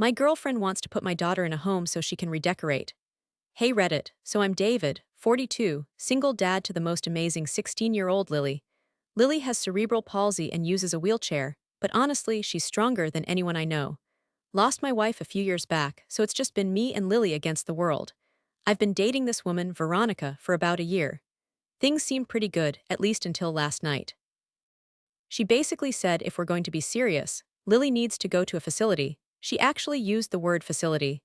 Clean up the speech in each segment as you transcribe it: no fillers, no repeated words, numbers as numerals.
My girlfriend wants to put my daughter in a home so she can redecorate. Hey Reddit, so I'm David, 42, single dad to the most amazing 16-year-old Lily. Lily has cerebral palsy and uses a wheelchair, but honestly, she's stronger than anyone I know. Lost my wife a few years back, so it's just been me and Lily against the world. I've been dating this woman, Veronica, for about a year. Things seemed pretty good, at least until last night. She basically said if we're going to be serious, Lily needs to go to a facility. She actually used the word facility.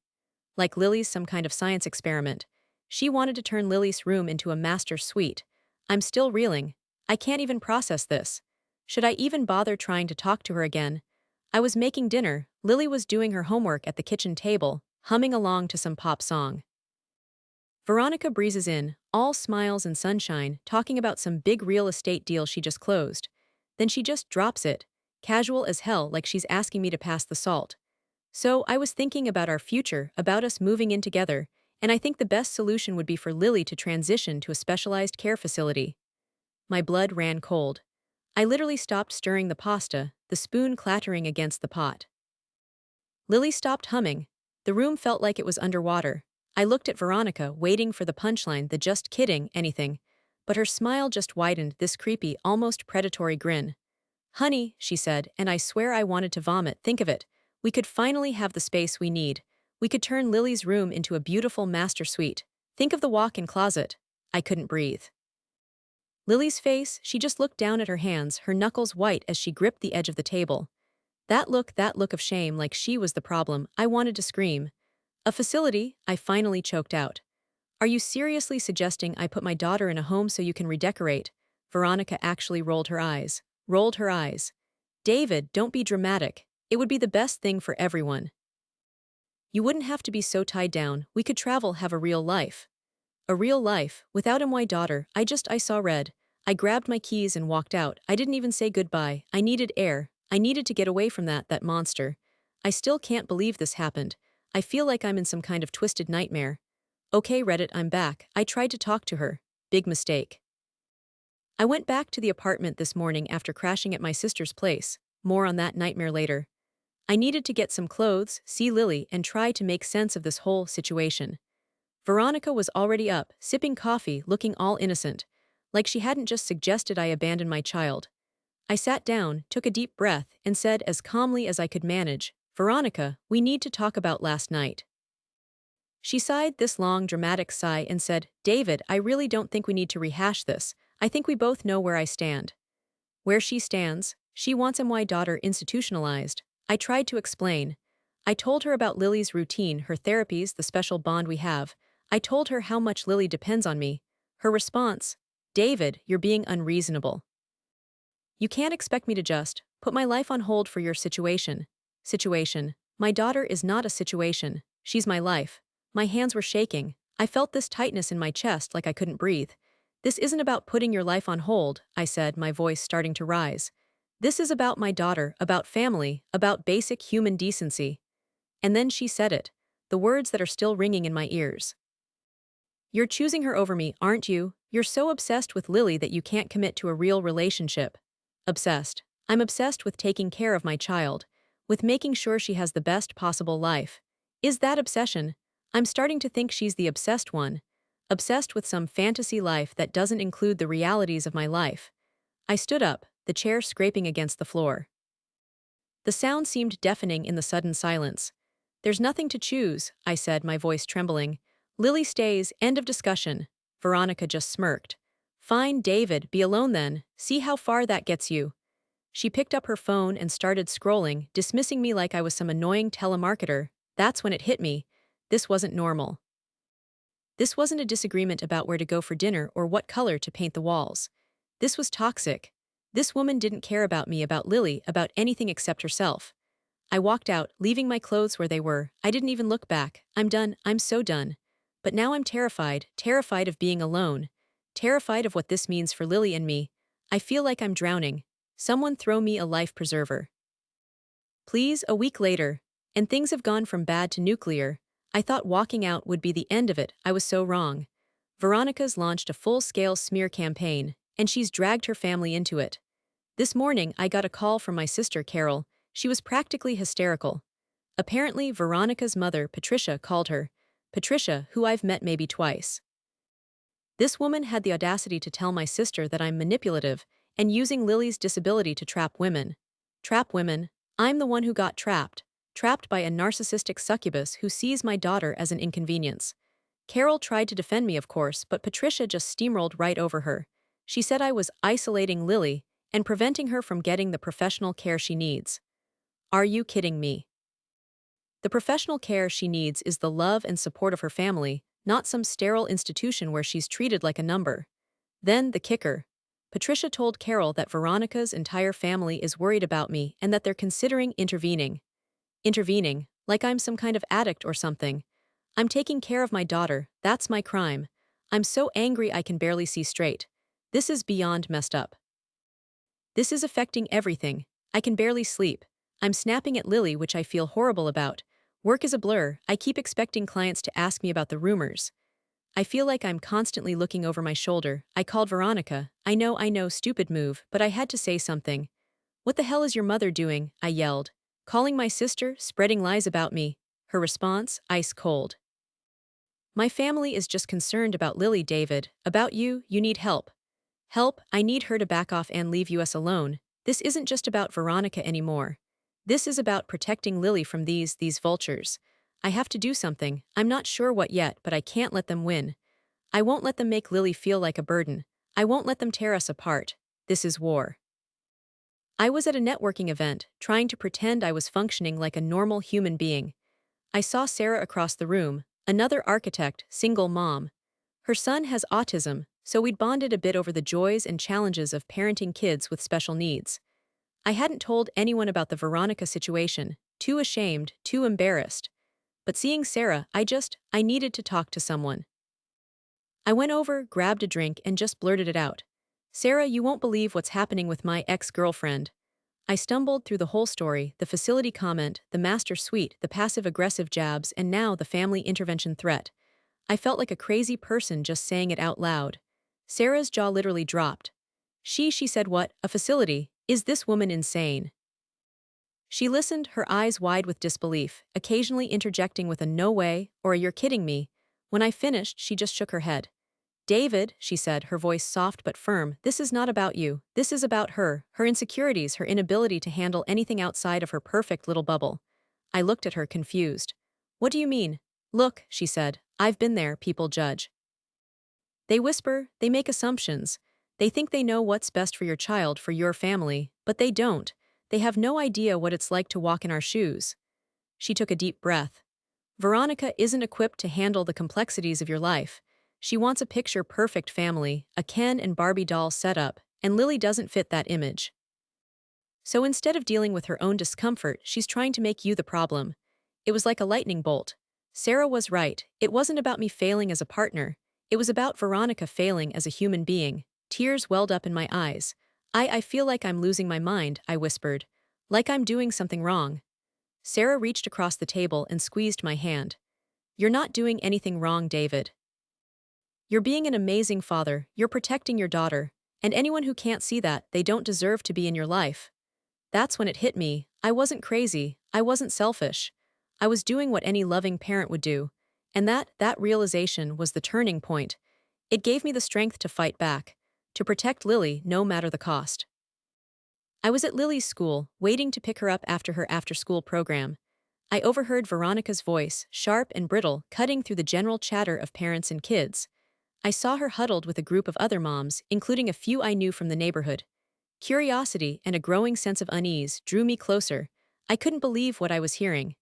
Like Lily's some kind of science experiment. She wanted to turn Lily's room into a master suite. I'm still reeling. I can't even process this. Should I even bother trying to talk to her again? I was making dinner. Lily was doing her homework at the kitchen table, humming along to some pop song. Veronica breezes in, all smiles and sunshine, talking about some big real estate deal she just closed. Then she just drops it, casual as hell, like she's asking me to pass the salt. So I was thinking about our future, about us moving in together, and I think the best solution would be for Lily to transition to a specialized care facility. My blood ran cold. I literally stopped stirring the pasta, the spoon clattering against the pot. Lily stopped humming. The room felt like it was underwater. I looked at Veronica, waiting for the punchline, the just kidding anything, but her smile just widened, this creepy, almost predatory grin. Honey, she said, and I swear I wanted to vomit. Think of it. We could finally have the space we need. We could turn Lily's room into a beautiful master suite. Think of the walk-in closet. I couldn't breathe. Lily's face, she just looked down at her hands, her knuckles white as she gripped the edge of the table. That look of shame, like she was the problem. I wanted to scream. A facility, I finally choked out. Are you seriously suggesting I put my daughter in a home so you can redecorate? Veronica actually rolled her eyes. Rolled her eyes. David, don't be dramatic. It would be the best thing for everyone. You wouldn't have to be so tied down. We could travel, have a real life. A real life, without my daughter. I saw red. I grabbed my keys and walked out. I didn't even say goodbye. I needed air. I needed to get away from that monster. I still can't believe this happened. I feel like I'm in some kind of twisted nightmare. Okay, Reddit, I'm back. I tried to talk to her. Big mistake. I went back to the apartment this morning after crashing at my sister's place. More on that nightmare later. I needed to get some clothes, see Lily, and try to make sense of this whole situation. Veronica was already up, sipping coffee, looking all innocent, like she hadn't just suggested I abandon my child. I sat down, took a deep breath, and said as calmly as I could manage, Veronica, we need to talk about last night. She sighed this long, dramatic sigh and said, David, I really don't think we need to rehash this. I think we both know where I stand. Where she stands, she wants my daughter institutionalized. I tried to explain. I told her about Lily's routine, her therapies, the special bond we have. I told her how much Lily depends on me. Her response, David, you're being unreasonable. You can't expect me to just put my life on hold for your situation. Situation. My daughter is not a situation. She's my life. My hands were shaking. I felt this tightness in my chest like I couldn't breathe. This isn't about putting your life on hold, I said, my voice starting to rise. This is about my daughter, about family, about basic human decency. And then she said it, the words that are still ringing in my ears. You're choosing her over me, aren't you? You're so obsessed with Lily that you can't commit to a real relationship. Obsessed. I'm obsessed with taking care of my child, with making sure she has the best possible life. Is that obsession? I'm starting to think she's the obsessed one. Obsessed with some fantasy life that doesn't include the realities of my life. I stood up, the chair scraping against the floor. The sound seemed deafening in the sudden silence. There's nothing to choose, I said, my voice trembling. Lily stays, end of discussion. Veronica just smirked. Fine, David, be alone then. See how far that gets you. She picked up her phone and started scrolling, dismissing me like I was some annoying telemarketer. That's when it hit me. This wasn't normal. This wasn't a disagreement about where to go for dinner or what color to paint the walls. This was toxic. This woman didn't care about me, about Lily, about anything except herself. I walked out, leaving my clothes where they were. I didn't even look back. I'm done. I'm so done. But now I'm terrified, terrified of being alone, terrified of what this means for Lily and me. I feel like I'm drowning. Someone throw me a life preserver. Please, a week later, and things have gone from bad to nuclear. I thought walking out would be the end of it. I was so wrong. Veronica's launched a full-scale smear campaign, and she's dragged her family into it. This morning, I got a call from my sister, Carol. She was practically hysterical. Apparently, Veronica's mother, Patricia, called her. Patricia, who I've met maybe twice. This woman had the audacity to tell my sister that I'm manipulative and using Lily's disability to trap women. Trap women? I'm the one who got trapped. Trapped by a narcissistic succubus who sees my daughter as an inconvenience. Carol tried to defend me, of course, but Patricia just steamrolled right over her. She said I was isolating Lily and preventing her from getting the professional care she needs. Are you kidding me? The professional care she needs is the love and support of her family, not some sterile institution where she's treated like a number. Then, the kicker. Patricia told Carol that Veronica's entire family is worried about me and that they're considering intervening. Intervening, like I'm some kind of addict or something. I'm taking care of my daughter, that's my crime. I'm so angry I can barely see straight. This is beyond messed up. This is affecting everything. I can barely sleep. I'm snapping at Lily, which I feel horrible about. Work is a blur. I keep expecting clients to ask me about the rumors. I feel like I'm constantly looking over my shoulder. I called Veronica. I know, stupid move, but I had to say something. What the hell is your mother doing? I yelled. Calling my sister, spreading lies about me. Her response, ice cold. My family is just concerned about Lily, David. About you need help. Help, I need her to back off and leave us alone. This isn't just about Veronica anymore. This is about protecting Lily from these vultures. I have to do something, I'm not sure what yet, but I can't let them win. I won't let them make Lily feel like a burden. I won't let them tear us apart. This is war. I was at a networking event, trying to pretend I was functioning like a normal human being. I saw Sarah across the room, another architect, single mom. Her son has autism, so we'd bonded a bit over the joys and challenges of parenting kids with special needs. I hadn't told anyone about the Veronica situation, too ashamed, too embarrassed. But seeing Sarah, I needed to talk to someone. I went over, grabbed a drink, and just blurted it out. Sarah, you won't believe what's happening with my ex-girlfriend. I stumbled through the whole story, the facility comment, the master suite, the passive-aggressive jabs, and now the family intervention threat. I felt like a crazy person just saying it out loud. Sarah's jaw literally dropped. She said, what, a facility? Is this woman insane? She listened, her eyes wide with disbelief, occasionally interjecting with a no way or a you're kidding me. When I finished, she just shook her head. David, she said, her voice soft but firm, this is not about you. This is about her insecurities, her inability to handle anything outside of her perfect little bubble. I looked at her, confused. What do you mean? Look, she said, I've been there, people judge. They whisper, they make assumptions. They think they know what's best for your child, for your family, but they don't. They have no idea what it's like to walk in our shoes. She took a deep breath. Veronica isn't equipped to handle the complexities of your life. She wants a picture-perfect family, a Ken and Barbie doll setup, and Lily doesn't fit that image. So instead of dealing with her own discomfort, she's trying to make you the problem. It was like a lightning bolt. Sarah was right. It wasn't about me failing as a partner. It was about Veronica failing as a human being. Tears welled up in my eyes. I feel like I'm losing my mind, I whispered. Like I'm doing something wrong. Sarah reached across the table and squeezed my hand. You're not doing anything wrong, David. You're being an amazing father, you're protecting your daughter, and anyone who can't see that, they don't deserve to be in your life. That's when it hit me. I wasn't crazy, I wasn't selfish. I was doing what any loving parent would do, and that realization was the turning point. It gave me the strength to fight back, to protect Lily no matter the cost. I was at Lily's school, waiting to pick her up after her after-school program. I overheard Veronica's voice, sharp and brittle, cutting through the general chatter of parents and kids. I saw her huddled with a group of other moms, including a few I knew from the neighborhood. Curiosity and a growing sense of unease drew me closer. I couldn't believe what I was hearing.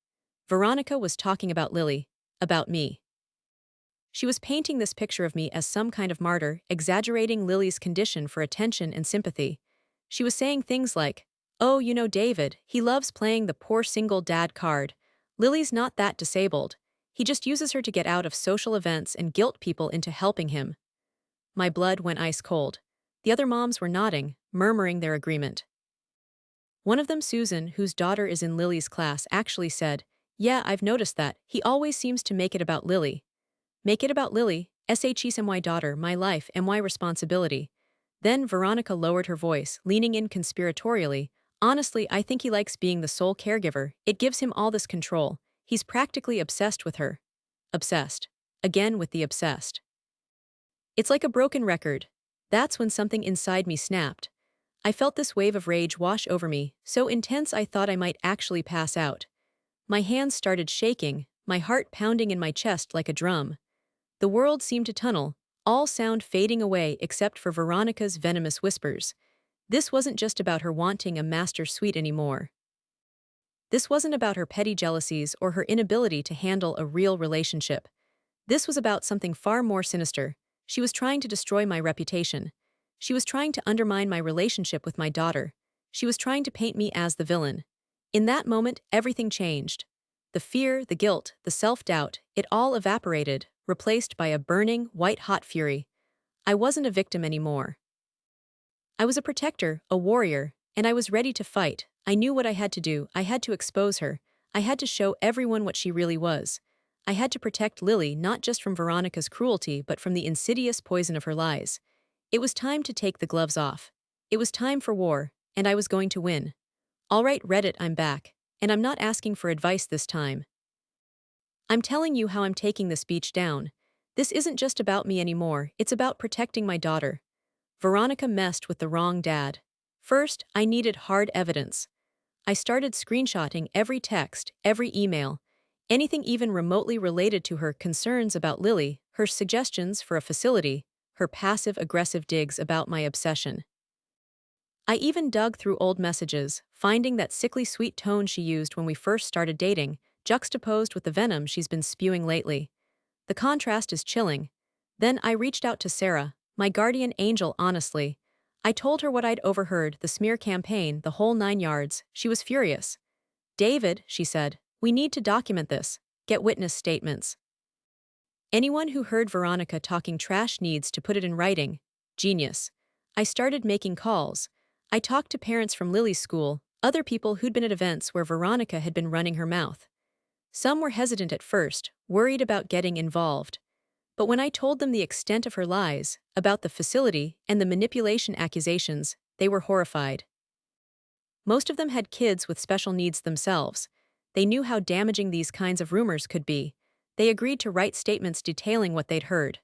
Veronica was talking about Lily, about me. She was painting this picture of me as some kind of martyr, exaggerating Lily's condition for attention and sympathy. She was saying things like, oh, you know David, he loves playing the poor single dad card. Lily's not that disabled. He just uses her to get out of social events and guilt people into helping him. My blood went ice cold. The other moms were nodding, murmuring their agreement. One of them, Susan, whose daughter is in Lily's class, actually said, yeah, I've noticed that. He always seems to make it about Lily. Make it about Lily, she's my daughter, my life, and my responsibility. Then Veronica lowered her voice, leaning in conspiratorially. Honestly, I think he likes being the sole caregiver. It gives him all this control. He's practically obsessed with her. Obsessed. Again with the obsessed. It's like a broken record. That's when something inside me snapped. I felt this wave of rage wash over me, so intense I thought I might actually pass out. My hands started shaking, my heart pounding in my chest like a drum. The world seemed to tunnel, all sound fading away except for Veronica's venomous whispers. This wasn't just about her wanting a master suite anymore. This wasn't about her petty jealousies or her inability to handle a real relationship. This was about something far more sinister. She was trying to destroy my reputation. She was trying to undermine my relationship with my daughter. She was trying to paint me as the villain. In that moment, everything changed. The fear, the guilt, the self-doubt, it all evaporated, replaced by a burning, white-hot fury. I wasn't a victim anymore. I was a protector, a warrior, and I was ready to fight. I knew what I had to do. I had to expose her. I had to show everyone what she really was. I had to protect Lily not just from Veronica's cruelty but from the insidious poison of her lies. It was time to take the gloves off. It was time for war, and I was going to win. All right, Reddit, I'm back. And I'm not asking for advice this time. I'm telling you how I'm taking this beach down. This isn't just about me anymore, it's about protecting my daughter. Veronica messed with the wrong dad. First, I needed hard evidence. I started screenshotting every text, every email, anything even remotely related to her concerns about Lily, her suggestions for a facility, her passive-aggressive digs about my obsession. I even dug through old messages, finding that sickly sweet tone she used when we first started dating, juxtaposed with the venom she's been spewing lately. The contrast is chilling. Then I reached out to Sarah, my guardian angel, honestly. I told her what I'd overheard, the smear campaign, the whole 9 yards. She was furious. David, she said, we need to document this. Get witness statements. Anyone who heard Veronica talking trash needs to put it in writing. Genius. I started making calls. I talked to parents from Lily's school, other people who'd been at events where Veronica had been running her mouth. Some were hesitant at first, worried about getting involved. But when I told them the extent of her lies, about the facility and the manipulation accusations, they were horrified. Most of them had kids with special needs themselves. They knew how damaging these kinds of rumors could be. They agreed to write statements detailing what they'd heard.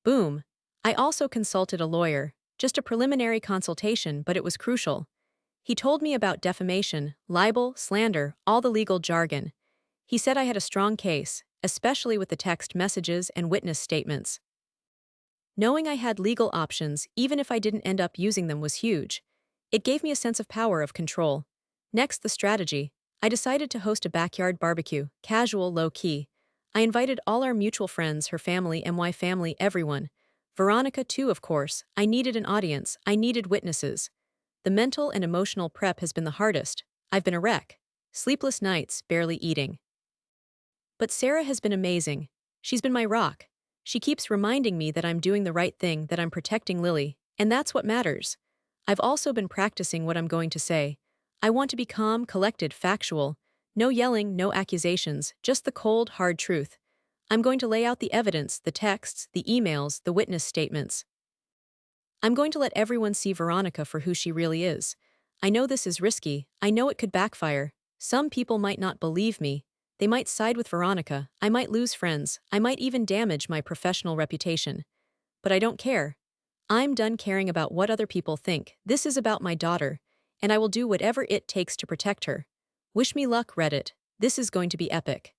Boom. I also consulted a lawyer, just a preliminary consultation, but it was crucial. He told me about defamation, libel, slander, all the legal jargon. He said I had a strong case, especially with the text messages and witness statements. Knowing I had legal options, even if I didn't end up using them, was huge. It gave me a sense of power, of control. Next, the strategy. I decided to host a backyard barbecue, casual, low-key. I invited all our mutual friends, her family, MY family, everyone. Veronica too, of course. I needed an audience. I needed witnesses. The mental and emotional prep has been the hardest. I've been a wreck. Sleepless nights, barely eating. But Sarah has been amazing. She's been my rock. She keeps reminding me that I'm doing the right thing, that I'm protecting Lily, and that's what matters. I've also been practicing what I'm going to say. I want to be calm, collected, factual. No yelling, no accusations, just the cold, hard truth. I'm going to lay out the evidence, the texts, the emails, the witness statements. I'm going to let everyone see Veronica for who she really is. I know this is risky. I know it could backfire. Some people might not believe me. They might side with Veronica. I might lose friends. I might even damage my professional reputation. But I don't care. I'm done caring about what other people think. This is about my daughter, and I will do whatever it takes to protect her. Wish me luck, Reddit. This is going to be epic.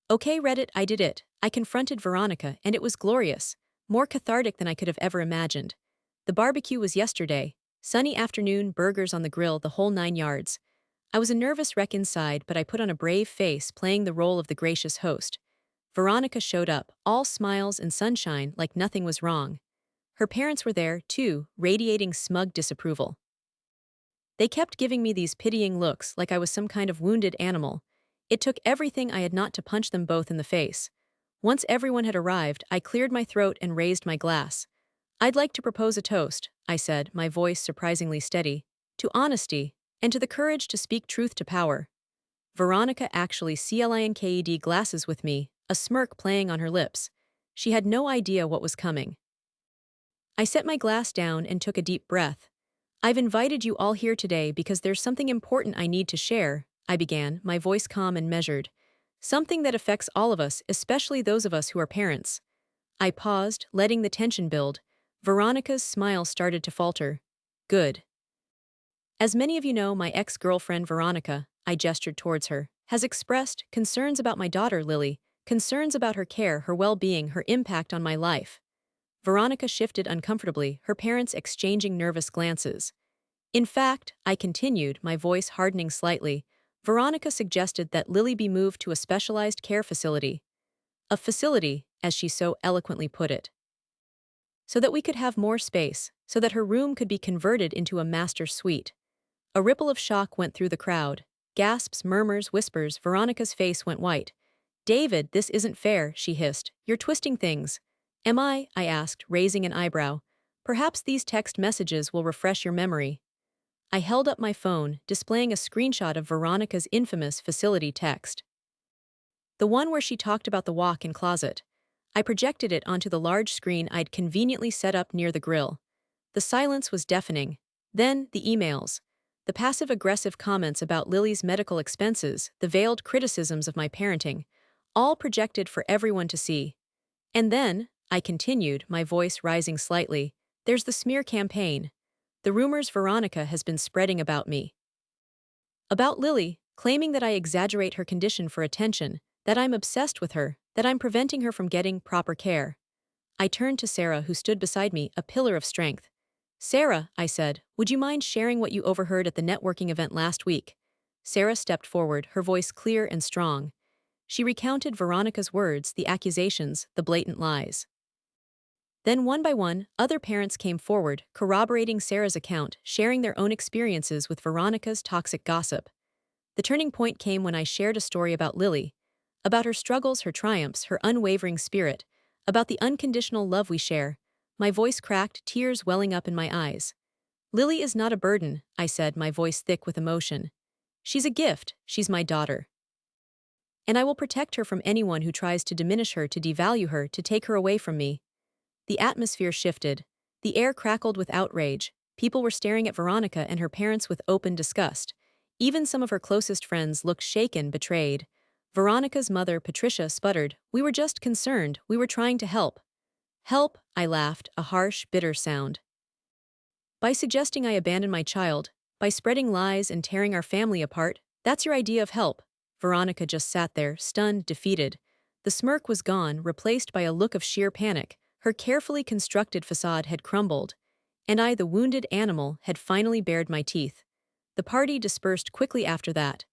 Okay, Reddit, I did it. I confronted Veronica, and it was glorious. More cathartic than I could have ever imagined. The barbecue was yesterday. Sunny afternoon, burgers on the grill, the whole 9 yards. I was a nervous wreck inside, but I put on a brave face, playing the role of the gracious host. Veronica showed up, all smiles and sunshine, like nothing was wrong. Her parents were there, too, radiating smug disapproval. They kept giving me these pitying looks, like I was some kind of wounded animal. It took everything I had not to punch them both in the face. Once everyone had arrived, I cleared my throat and raised my glass. I'd like to propose a toast, I said, my voice surprisingly steady, to honesty, and to the courage to speak truth to power. Veronica actually clinked glasses with me, a smirk playing on her lips. She had no idea what was coming. I set my glass down and took a deep breath. I've invited you all here today because there's something important I need to share, I began, my voice calm and measured. Something that affects all of us, especially those of us who are parents. I paused, letting the tension build. Veronica's smile started to falter. Good. As many of you know, my ex-girlfriend Veronica, I gestured towards her, has expressed concerns about my daughter Lily, concerns about her care, her well-being, her impact on my life. Veronica shifted uncomfortably, her parents exchanging nervous glances. In fact, I continued, my voice hardening slightly, Veronica suggested that Lily be moved to a specialized care facility. A facility, as she so eloquently put it. So that we could have more space, so that her room could be converted into a master suite. A ripple of shock went through the crowd. Gasps, murmurs, whispers, Veronica's face went white. David, this isn't fair, she hissed. You're twisting things. Am I asked, raising an eyebrow. Perhaps these text messages will refresh your memory. I held up my phone, displaying a screenshot of Veronica's infamous facility text. The one where she talked about the walk-in closet. I projected it onto the large screen I'd conveniently set up near the grill. The silence was deafening. Then, the emails. The passive-aggressive comments about Lily's medical expenses, the veiled criticisms of my parenting, all projected for everyone to see. And then, I continued, my voice rising slightly, there's the smear campaign. The rumors Veronica has been spreading about me. About Lily, claiming that I exaggerate her condition for attention, that I'm obsessed with her, that I'm preventing her from getting proper care. I turned to Sarah, who stood beside me, a pillar of strength. Sarah, I said, would you mind sharing what you overheard at the networking event last week? Sarah stepped forward, her voice clear and strong. She recounted Veronica's words, the accusations, the blatant lies. Then one by one, other parents came forward, corroborating Sarah's account, sharing their own experiences with Veronica's toxic gossip. The turning point came when I shared a story about Lily, about her struggles, her triumphs, her unwavering spirit, about the unconditional love we share. My voice cracked, tears welling up in my eyes. Lily is not a burden, I said, my voice thick with emotion. She's a gift, she's my daughter. And I will protect her from anyone who tries to diminish her, to devalue her, to take her away from me. The atmosphere shifted. The air crackled with outrage. People were staring at Veronica and her parents with open disgust. Even some of her closest friends looked shaken, betrayed. Veronica's mother, Patricia, sputtered, "We were just concerned, we were trying to help." Help, I laughed, a harsh, bitter sound. By suggesting I abandon my child, by spreading lies and tearing our family apart, that's your idea of help. Veronica just sat there, stunned, defeated. The smirk was gone, replaced by a look of sheer panic. Her carefully constructed facade had crumbled. And I, the wounded animal, had finally bared my teeth. The party dispersed quickly after that.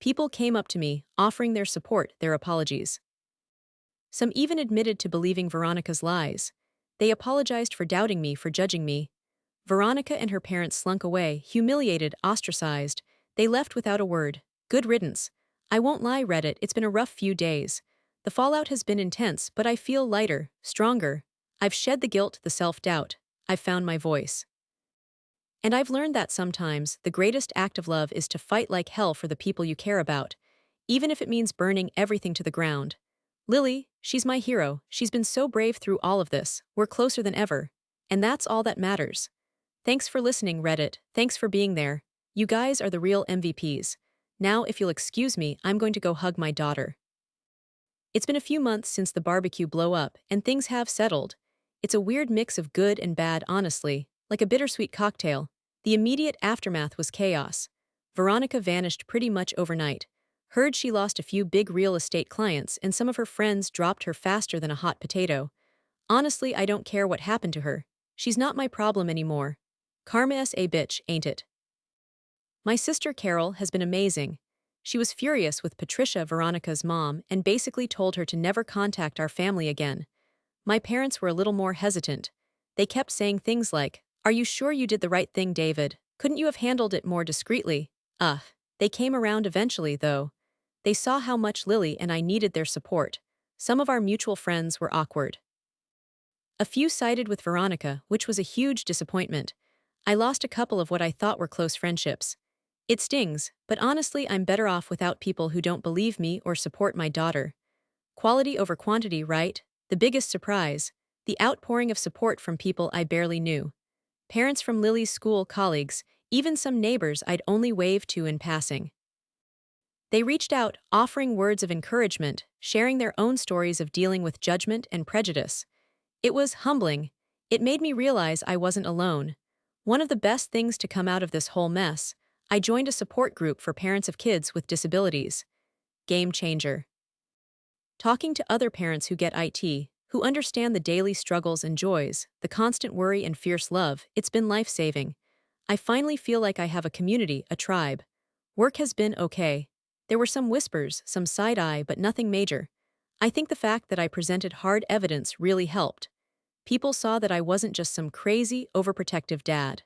People came up to me, offering their support, their apologies. Some even admitted to believing Veronica's lies. They apologized for doubting me, for judging me. Veronica and her parents slunk away, humiliated, ostracized. They left without a word. Good riddance. I won't lie, Reddit, it's been a rough few days. The fallout has been intense, but I feel lighter, stronger. I've shed the guilt, the self-doubt. I've found my voice. And I've learned that sometimes, the greatest act of love is to fight like hell for the people you care about, even if it means burning everything to the ground. Lily, she's my hero, she's been so brave through all of this, we're closer than ever. And that's all that matters. Thanks for listening, Reddit, thanks for being there. You guys are the real MVPs. Now, if you'll excuse me, I'm going to go hug my daughter. It's been a few months since the barbecue blow-up, and things have settled. It's a weird mix of good and bad, honestly, like a bittersweet cocktail. The immediate aftermath was chaos. Veronica vanished pretty much overnight. Heard she lost a few big real estate clients and some of her friends dropped her faster than a hot potato. Honestly, I don't care what happened to her. She's not my problem anymore. Karma's a bitch, ain't it? My sister Carol has been amazing. She was furious with Patricia, Veronica's mom, and basically told her to never contact our family again. My parents were a little more hesitant. They kept saying things like, "Are you sure you did the right thing, David? Couldn't you have handled it more discreetly?" They came around eventually, though. They saw how much Lily and I needed their support. Some of our mutual friends were awkward. A few sided with Veronica, which was a huge disappointment. I lost a couple of what I thought were close friendships. It stings, but honestly, I'm better off without people who don't believe me or support my daughter. Quality over quantity, right? The biggest surprise, the outpouring of support from people I barely knew. parents from Lily's school colleagues, even some neighbors I'd only waved to in passing. They reached out, offering words of encouragement, sharing their own stories of dealing with judgment and prejudice. It was humbling. It made me realize I wasn't alone. One of the best things to come out of this whole mess, I joined a support group for parents of kids with disabilities. Game changer. Talking to other parents who get IT, who understand the daily struggles and joys, the constant worry and fierce love, it's been life-saving. I finally feel like I have a community, a tribe. Work has been okay. There were some whispers, some side-eye, but nothing major. I think the fact that I presented hard evidence really helped. People saw that I wasn't just some crazy, overprotective dad.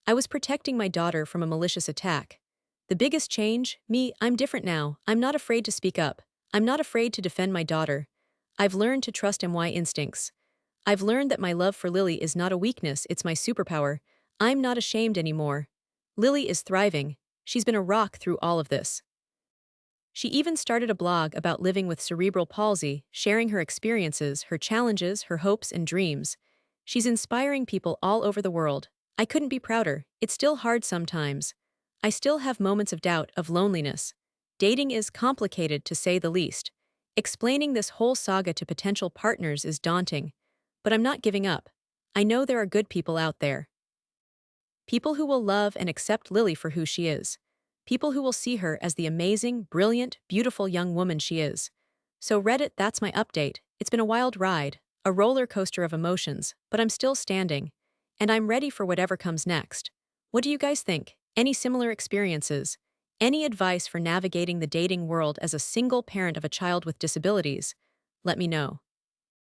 I was protecting my daughter from a malicious attack. The biggest change? Me, I'm different now. I'm not afraid to speak up. I'm not afraid to defend my daughter. I've learned to trust my instincts. I've learned that my love for Lily is not a weakness, it's my superpower. I'm not ashamed anymore. Lily is thriving. She's been a rock through all of this. She even started a blog about living with cerebral palsy, sharing her experiences, her challenges, her hopes and dreams. She's inspiring people all over the world. I couldn't be prouder. It's still hard sometimes. I still have moments of doubt, of loneliness. Dating is complicated, to say the least. Explaining this whole saga to potential partners is daunting. But I'm not giving up. I know there are good people out there. People who will love and accept Lily for who she is. People who will see her as the amazing, brilliant, beautiful young woman she is. So Reddit, that's my update. It's been a wild ride, a roller coaster of emotions, but I'm still standing. And I'm ready for whatever comes next. What do you guys think? Any similar experiences? Any advice for navigating the dating world as a single parent of a child with disabilities? Let me know.